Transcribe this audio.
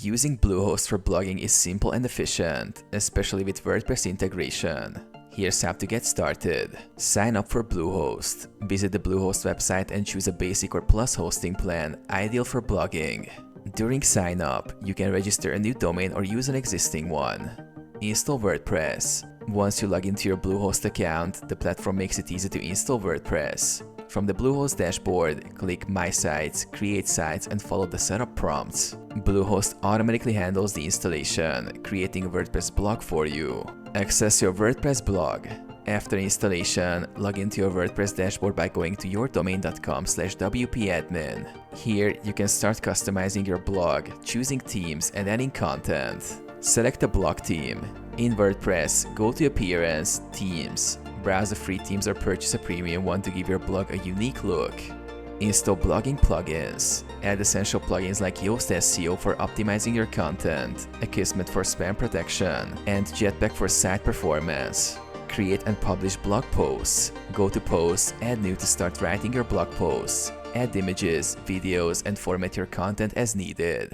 Using Bluehost for blogging is simple and efficient, especially with WordPress integration. Here's how to get started. Sign up for Bluehost. Visit the Bluehost website and choose a basic or plus hosting plan, ideal for blogging. During sign up, you can register a new domain or use an existing one. Install WordPress. Once you log into your Bluehost account, the platform makes it easy to install WordPress. From the Bluehost dashboard, click My Sites, Create Sites, and follow the setup prompts. Bluehost automatically handles the installation, creating a WordPress blog for you. Access your WordPress blog. After installation, log into your WordPress dashboard by going to yourdomain.com/wpadmin. Here, you can start customizing your blog, choosing themes, and adding content. Select a blog theme. In WordPress, go to Appearance, Themes. Browse the free themes or purchase a premium one to give your blog a unique look. Install blogging plugins. Add essential plugins like Yoast SEO for optimizing your content, Akismet for spam protection, and Jetpack for site performance. Create and publish blog posts. Go to Posts, add new to start writing your blog posts. Add images, videos, and format your content as needed.